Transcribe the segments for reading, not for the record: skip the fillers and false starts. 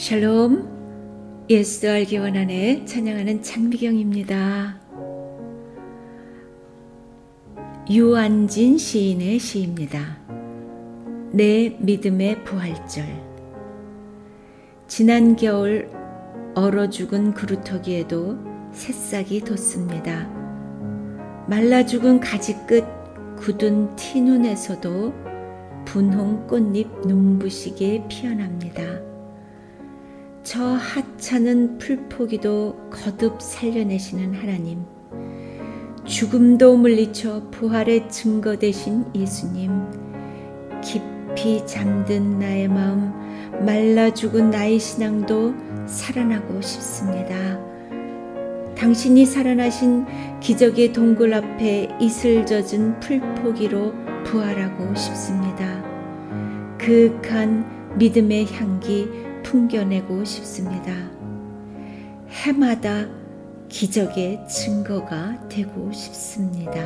샬롬, 예수 알기 원하네 찬양하는 장미경입니다. 유안진 시인의 시입니다. 내 믿음의 부활절. 지난 겨울 얼어 죽은 그루터기에도 새싹이 돋습니다. 말라 죽은 가지 끝 굳은 티눈에서도 분홍 꽃잎 눈부시게 피어납니다. 저 하찮은 풀포기도 거듭 살려내시는 하나님, 죽음도 물리쳐 부활의 증거 되신 예수님, 깊이 잠든 나의 마음, 말라 죽은 나의 신앙도 살아나고 싶습니다. 당신이 살아나신 기적의 동굴 앞에 이슬 젖은 풀포기로 부활하고 싶습니다. 그윽한 믿음의 향기 풍겨내고 싶습니다. 해마다 기적의 증거가 되고 싶습니다.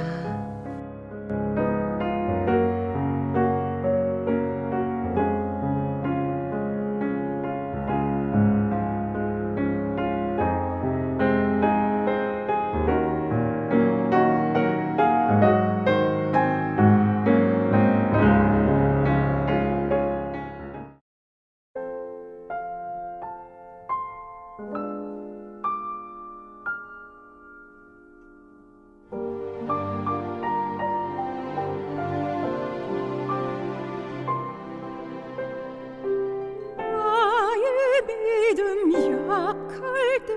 믿음 약할 때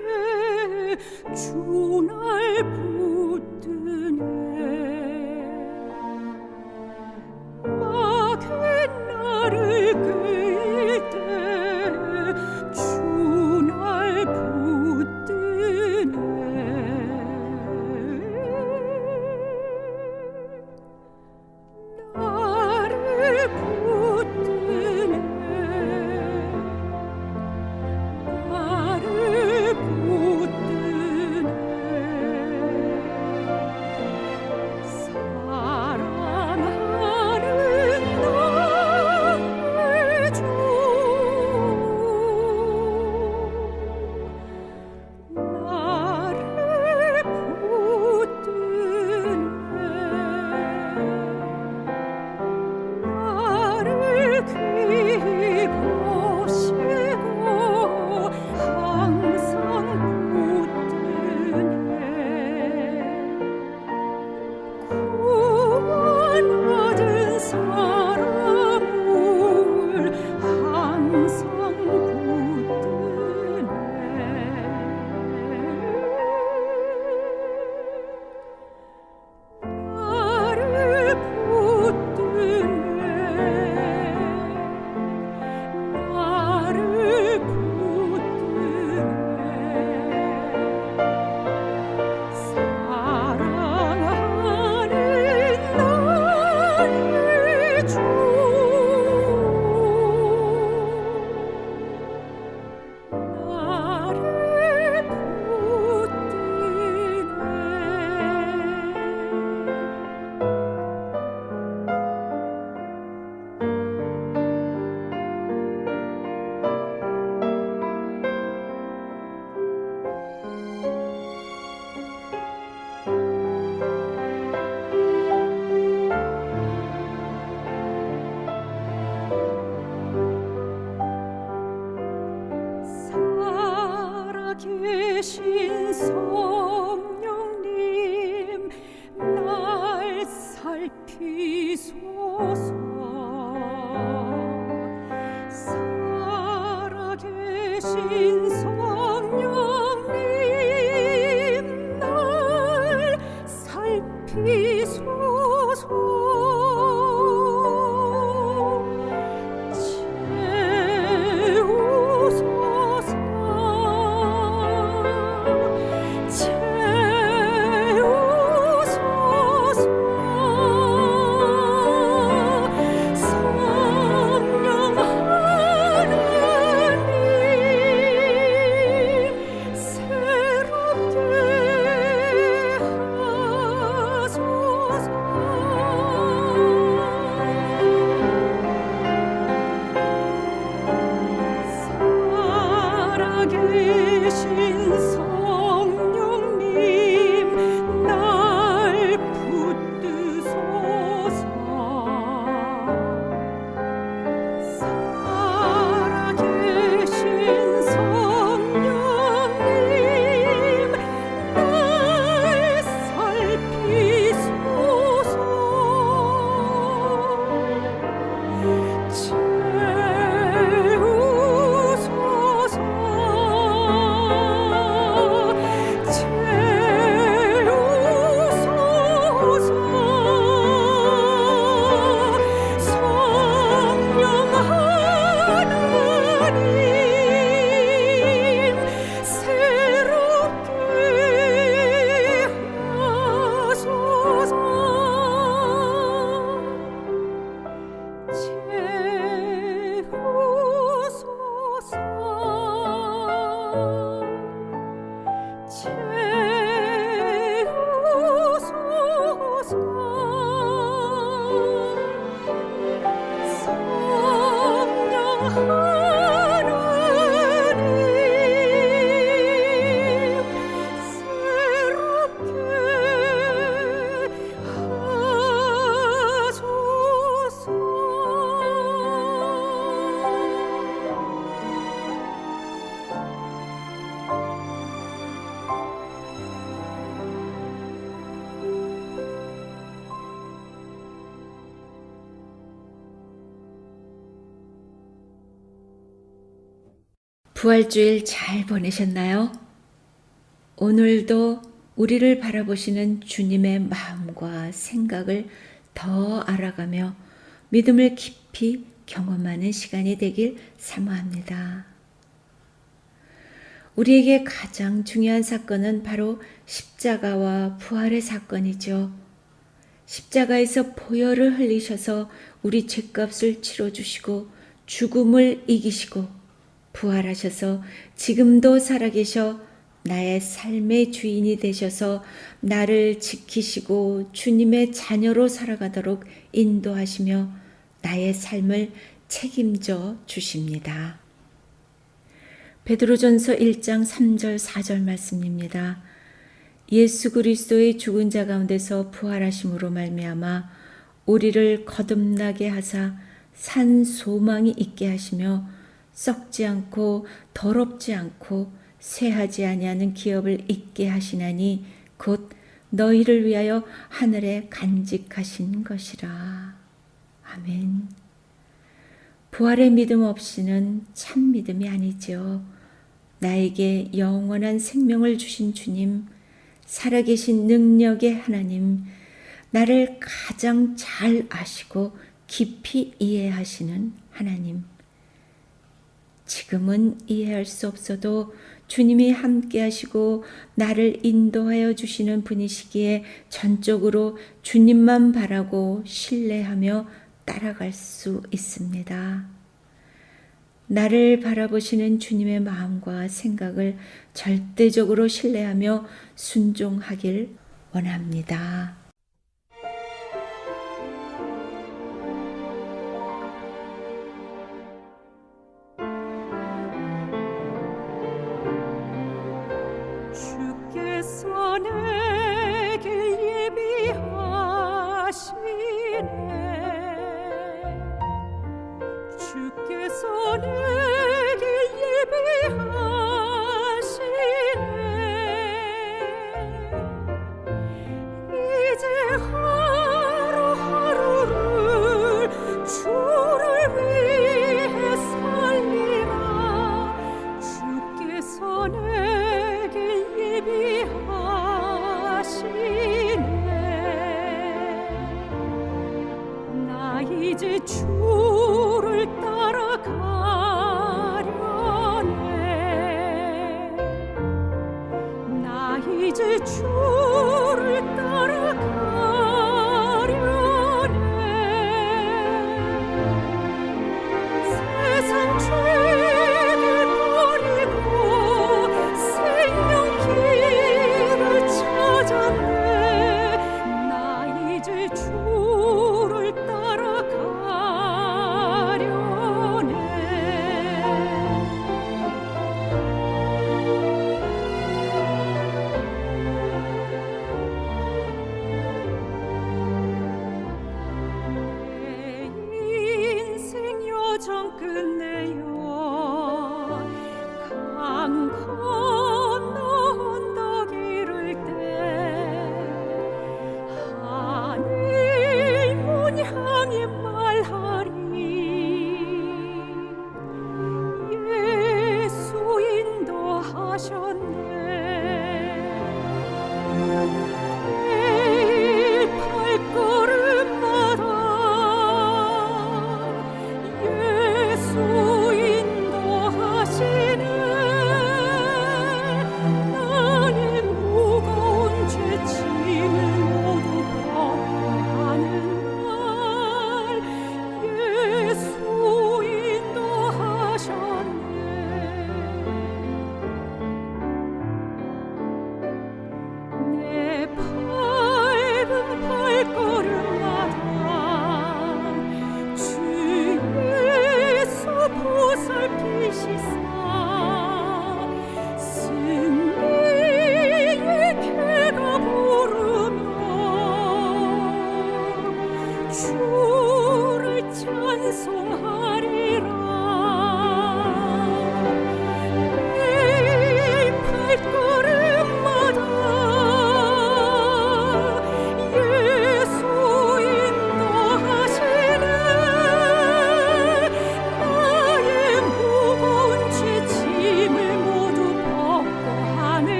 주 날 붙드네. 악의 나를 꾀일 때 주 날 붙드네. 나를 붙드네. 나를 붙드네. 계신 성령님 날 살피소서. 살아계신 성령님 날 살피소서. 새롭게 하소서. 부활주일 잘 보내셨나요? 오늘도 우리를 바라보시는 주님의 마음과 생각을 더 알아가며 믿음을 깊이 경험하는 시간이 되길 사모합니다. 우리에게 가장 중요한 사건은 바로 십자가와 부활의 사건이죠. 십자가에서 보혈을 흘리셔서 우리 죄값을 치러주시고 죽음을 이기시고 부활하셔서 지금도 살아계셔 나의 삶의 주인이 되셔서 나를 지키시고 주님의 자녀로 살아가도록 인도하시며 나의 삶을 책임져 주십니다. 베드로전서 1장 3절 4절 말씀입니다. 예수 그리스도의 죽은 자 가운데서 부활하심으로 말미암아 우리를 거듭나게 하사 산 소망이 있게 하시며 썩지 않고 더럽지 않고 쇠하지 아니하는 기업을 있게 하시나니 곧 너희를 위하여 하늘에 간직하신 것이라. 아멘. 부활의 믿음 없이는 참 믿음이 아니죠. 나에게 영원한 생명을 주신 주님, 살아계신 능력의 하나님, 나를 가장 잘 아시고 깊이 이해하시는 하나님. 지금은 이해할 수 없어도 주님이 함께 하시고 나를 인도하여 주시는 분이시기에 전적으로 주님만 바라고 신뢰하며 따라갈 수 있습니다. 나를 바라보시는 주님의 마음과 생각을 절대적으로 신뢰하며 순종하길 원합니다. 주께서 내게 예비하시네 주께서 내게 예비하시네 이제 하루하루를 주를 위해 살리라 주께서 내게 예비하시네 나 이제 주를 따라가려네 나 이제 주를 따라가려네 세상 죄를 버리고 생명 길을 찾았네 나 이제 주를 따라가려네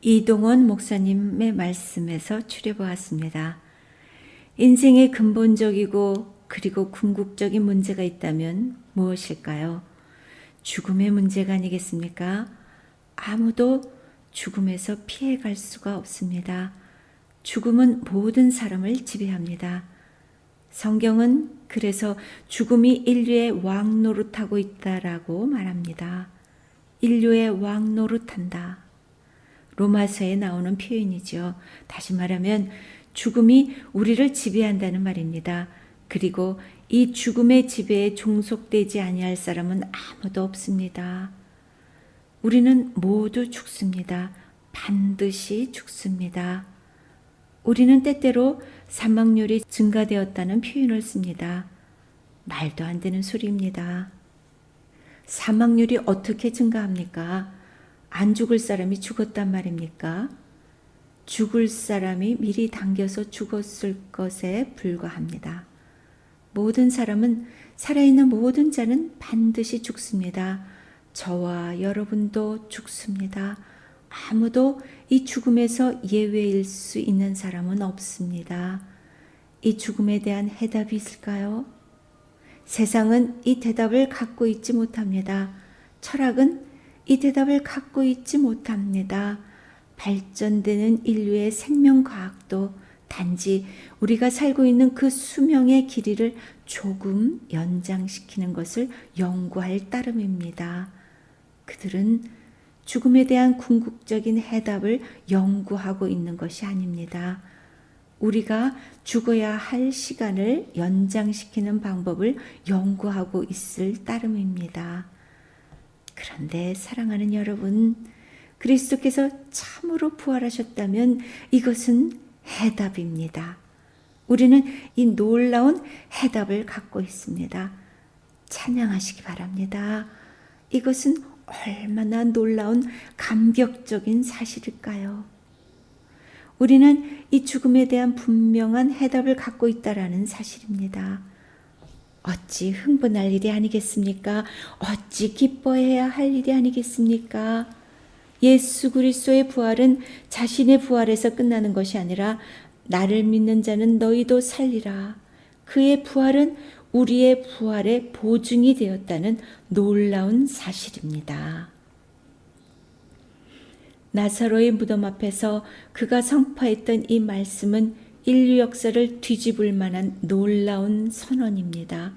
이동원 목사님의 말씀에서 추려보았습니다. 인생의 근본적이고 그리고 궁극적인 문제가 있다면 무엇일까요? 죽음의 문제가 아니겠습니까? 아무도 죽음에서 피해갈 수가 없습니다. 죽음은 모든 사람을 지배합니다. 성경은 그래서 죽음이 인류의 왕노릇하고 있다라고 말합니다. 인류의 왕노릇한다. 로마서에 나오는 표현이죠. 다시 말하면 죽음이 우리를 지배한다는 말입니다. 그리고 이 죽음의 지배에 종속되지 아니할 사람은 아무도 없습니다. 우리는 모두 죽습니다. 반드시 죽습니다. 우리는 때때로 사망률이 증가되었다는 표현을 씁니다. 말도 안 되는 소리입니다. 사망률이 어떻게 증가합니까? 안 죽을 사람이 죽었단 말입니까? 죽을 사람이 미리 당겨서 죽었을 것에 불과합니다. 모든 사람은, 살아있는 모든 자는 반드시 죽습니다. 저와 여러분도 죽습니다. 아무도 이 죽음에서 예외일 수 있는 사람은 없습니다. 이 죽음에 대한 해답이 있을까요? 세상은 이 대답을 갖고 있지 못합니다. 철학은 이 대답을 갖고 있지 못합니다. 발전되는 인류의 생명과학도 단지 우리가 살고 있는 그 수명의 길이를 조금 연장시키는 것을 연구할 따름입니다. 그들은 죽음에 대한 궁극적인 해답을 연구하고 있는 것이 아닙니다. 우리가 죽어야 할 시간을 연장시키는 방법을 연구하고 있을 따름입니다. 그런데 사랑하는 여러분, 그리스도께서 참으로 부활하셨다면 이것은 해답입니다. 우리는 이 놀라운 해답을 갖고 있습니다. 찬양하시기 바랍니다. 이것은 얼마나 놀라운 감격적인 사실일까요? 우리는 이 죽음에 대한 분명한 해답을 갖고 있다라는 사실입니다. 어찌 흥분할 일이 아니겠습니까? 어찌 기뻐해야 할 일이 아니겠습니까? 예수 그리스도의 부활은 자신의 부활에서 끝나는 것이 아니라 나를 믿는 자는 너희도 살리라. 그의 부활은 우리의 부활의 보증이 되었다는 놀라운 사실입니다. 나사로의 무덤 앞에서 그가 선포했던 이 말씀은 인류 역사를 뒤집을 만한 놀라운 선언입니다.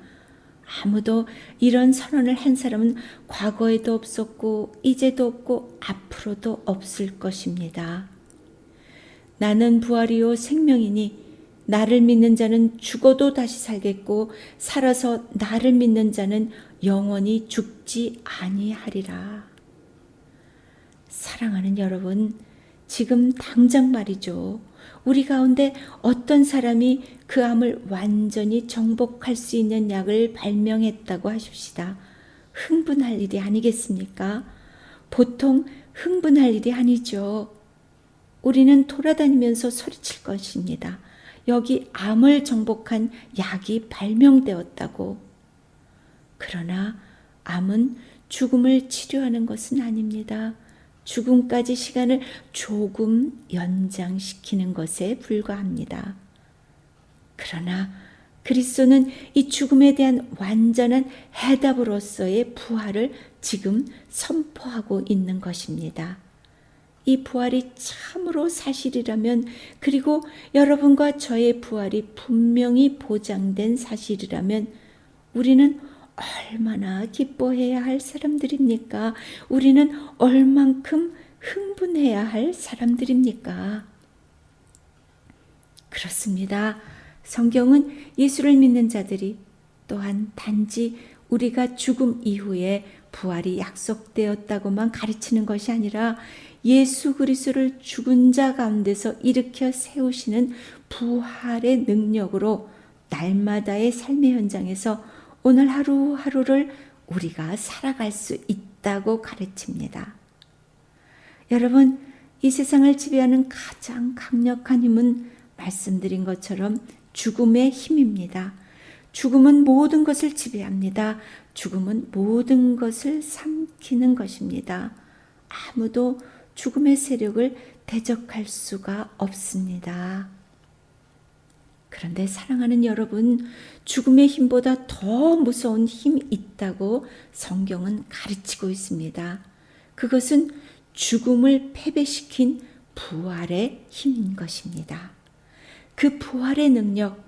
아무도 이런 선언을 한 사람은 과거에도 없었고 이제도 없고 앞으로도 없을 것입니다. 나는 부활이요 생명이니 나를 믿는 자는 죽어도 다시 살겠고 살아서 나를 믿는 자는 영원히 죽지 아니하리라. 사랑하는 여러분, 지금 당장 말이죠. 우리 가운데 어떤 사람이 그 암을 완전히 정복할 수 있는 약을 발명했다고 하십시다. 흥분할 일이 아니겠습니까? 보통 흥분할 일이 아니죠. 우리는 돌아다니면서 소리칠 것입니다. 여기 암을 정복한 약이 발명되었다고. 그러나 암은 죽음을 치료하는 것은 아닙니다. 죽음까지 시간을 조금 연장시키는 것에 불과합니다. 그러나 그리스도는 이 죽음에 대한 완전한 해답으로서의 부활을 지금 선포하고 있는 것입니다. 이 부활이 참으로 사실이라면, 그리고 여러분과 저의 부활이 분명히 보장된 사실이라면 우리는 얼마나 기뻐해야 할 사람들입니까? 우리는 얼만큼 흥분해야 할 사람들입니까? 그렇습니다. 성경은 예수를 믿는 자들이 또한 단지 우리가 죽음 이후에 부활이 약속되었다고만 가르치는 것이 아니라 예수 그리스도를 죽은 자 가운데서 일으켜 세우시는 부활의 능력으로 날마다의 삶의 현장에서 오늘 하루하루를 우리가 살아갈 수 있다고 가르칩니다. 여러분, 이 세상을 지배하는 가장 강력한 힘은 말씀드린 것처럼 죽음의 힘입니다. 죽음은 모든 것을 지배합니다. 죽음은 모든 것을 삼키는 것입니다. 아무도 죽음의 세력을 대적할 수가 없습니다. 그런데 사랑하는 여러분, 죽음의 힘보다 더 무서운 힘이 있다고 성경은 가르치고 있습니다. 그것은 죽음을 패배시킨 부활의 힘인 것입니다. 그 부활의 능력,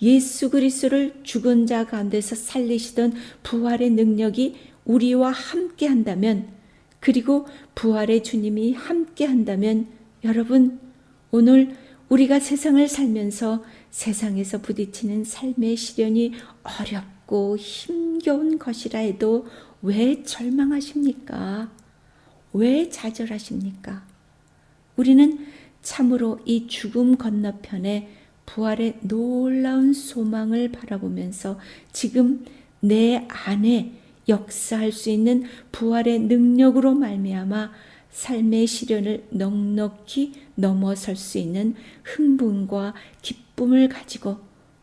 예수 그리스도를 죽은 자 가운데서 살리시던 부활의 능력이 우리와 함께 한다면, 그리고 부활의 주님이 함께 한다면, 여러분, 오늘 우리가 세상을 살면서 세상에서 부딪히는 삶의 시련이 어렵고 힘겨운 것이라 해도 왜 절망하십니까? 왜 좌절하십니까? 우리는 참으로 이 죽음 건너편에 부활의 놀라운 소망을 바라보면서 지금 내 안에 역사할 수 있는 부활의 능력으로 말미암아 삶의 시련을 넉넉히 넘어설 수 있는 흥분과 기쁨을 가지고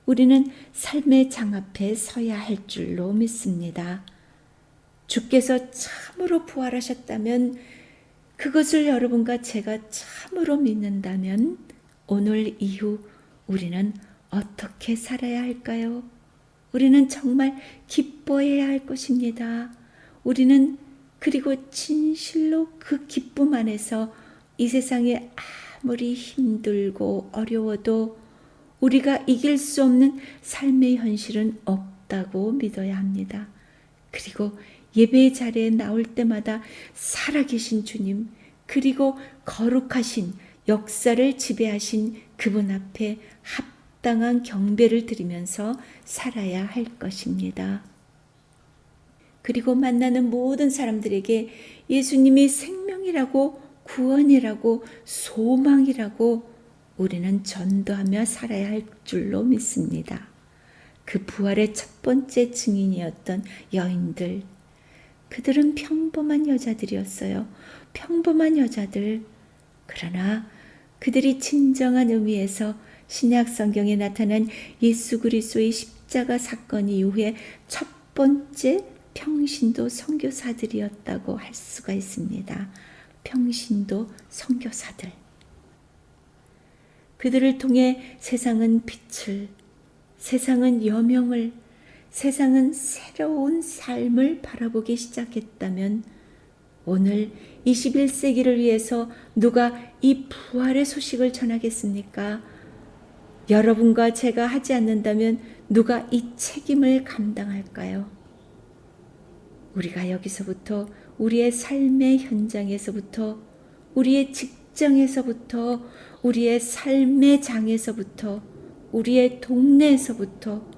우리는 삶의 장 앞에 서야 할 줄로 믿습니다. 주께서 참으로 부활하셨다면, 그것을 여러분과 제가 참으로 믿는다면 오늘 이후 우리는 어떻게 살아야 할까요? 우리는 정말 기뻐해야 할 것입니다. 우리는 그리고 진실로 그 기쁨 안에서 이 세상에 아무리 힘들고 어려워도 우리가 이길 수 없는 삶의 현실은 없다고 믿어야 합니다. 그리고 예배 자리에 나올 때마다 살아계신 주님, 그리고 거룩하신 역사를 지배하신 그분 앞에 합당한 경배를 드리면서 살아야 할 것입니다. 그리고 만나는 모든 사람들에게 예수님이 생명이라고, 구원이라고, 소망이라고 우리는 전도하며 살아야 할 줄로 믿습니다. 그 부활의 첫 번째 증인이었던 여인들, 그들은 평범한 여자들이었어요. 평범한 여자들. 그러나 그들이 진정한 의미에서 신약 성경에 나타난 예수 그리스도의 십자가 사건 이후에 첫 번째 평신도 선교사들이었다고 할 수가 있습니다. 평신도 선교사들. 그들을 통해 세상은 빛을, 세상은 여명을, 세상은 새로운 삶을 바라보기 시작했다면 오늘 21세기를 위해서 누가 이 부활의 소식을 전하겠습니까? 여러분과 제가 하지 않는다면 누가 이 책임을 감당할까요? 우리가 여기서부터, 우리의 삶의 현장에서부터, 우리의 직장에서부터, 우리의 삶의 장에서부터, 우리의 동네에서부터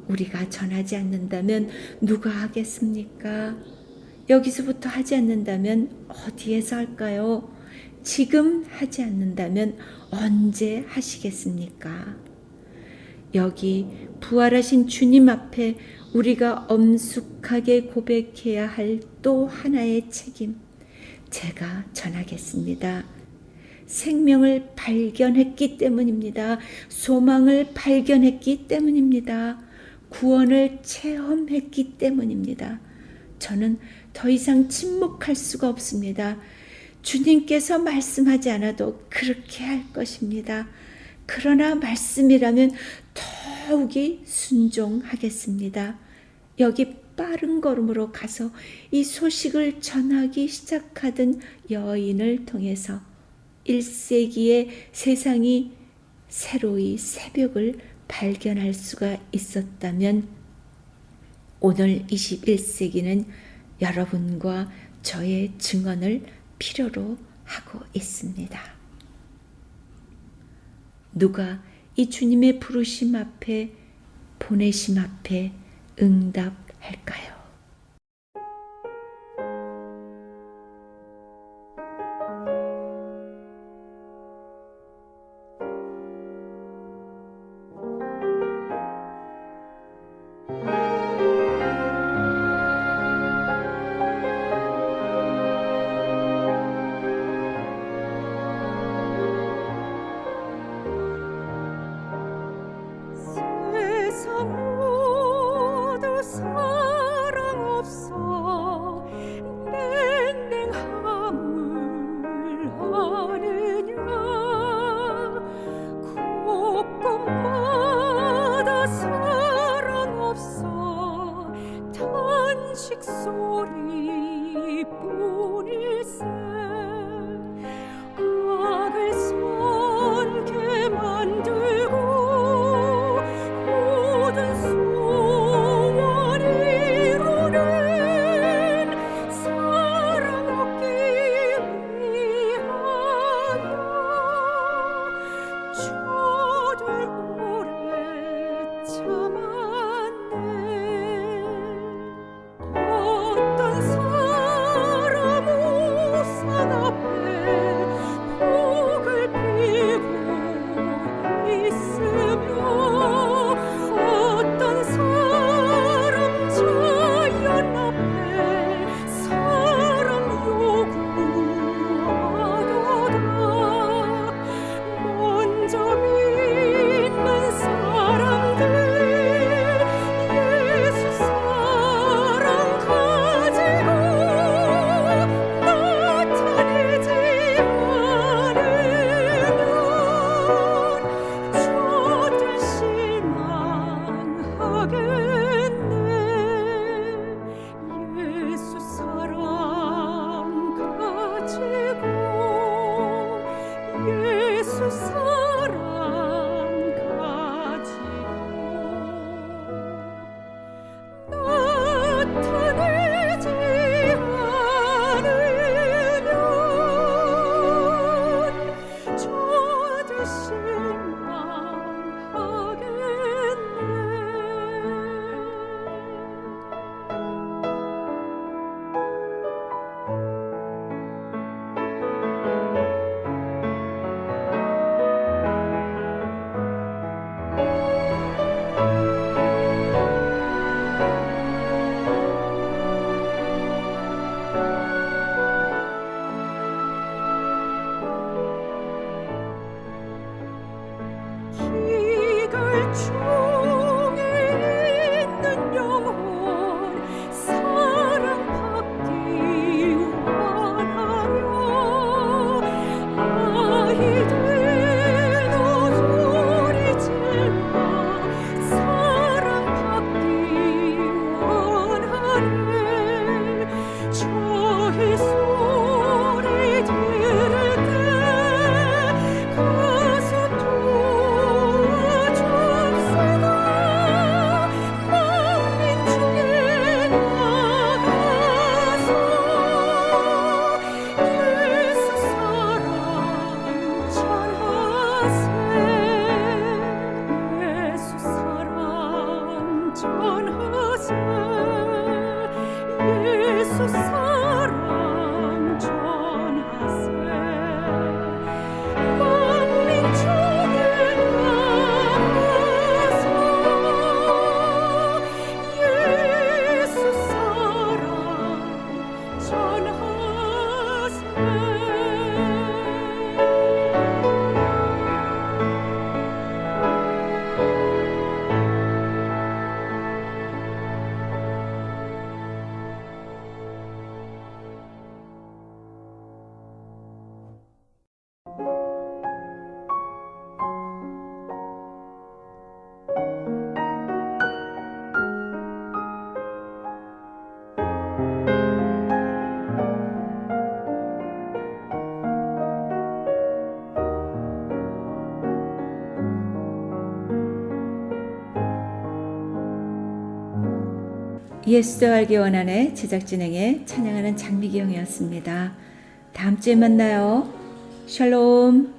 우리가 전하지 않는다면 누가 하겠습니까? 여기서부터 하지 않는다면 어디에서 할까요? 지금 하지 않는다면 언제 하시겠습니까? 여기 부활하신 주님 앞에 우리가 엄숙하게 고백해야 할 또 하나의 책임, 제가 전하겠습니다. 생명을 발견했기 때문입니다. 소망을 발견했기 때문입니다. 구원을 체험했기 때문입니다. 저는 더 이상 침묵할 수가 없습니다. 주님께서 말씀하지 않아도 그렇게 할 것입니다. 그러나 말씀이라면 더욱이 순종하겠습니다. 여기 빠른 걸음으로 가서 이 소식을 전하기 시작하던 여인을 통해서 1세기의 세상이 새로이 새벽을 발견할 수가 있었다면 오늘 21세기는 여러분과 저의 증언을 필요로 하고 있습니다. 누가 이 주님의 부르심 앞에, 보내심 앞에 응답할까요? 세상 모두 살아 걸세 악을 선케 만들고 모든 소원 이루는 사랑 얻기 위하여 저들 오래 참았네. 어떤 사람 우산 앞에 복을 빌고 있으며 어떤 사람 자연 앞에 사랑 요구하도다. 먼저 믿는 사람들 예수 사랑 가지고 나타내지 않으면 저들 실망하겠네. 예수 사랑 가지고 예수 사랑 가지고 나타내지 않으면 저들 기갈중에 있는 영혼 사랑받기 원하며 아이들도 소리 질러 사랑받기 원하네. 저희 소리 들을 때 가서 도와줍시다. 만민 중에 나가서 예수 사랑 전하세. 예수 사랑 전하세. 예수 사랑 전하세. 만민 중에 나가서 예수 사랑 전하세. 예수도 알기 원하네 제작진에게 찬양하는 장미경이었습니다. 다음 주에 만나요. 샬롬.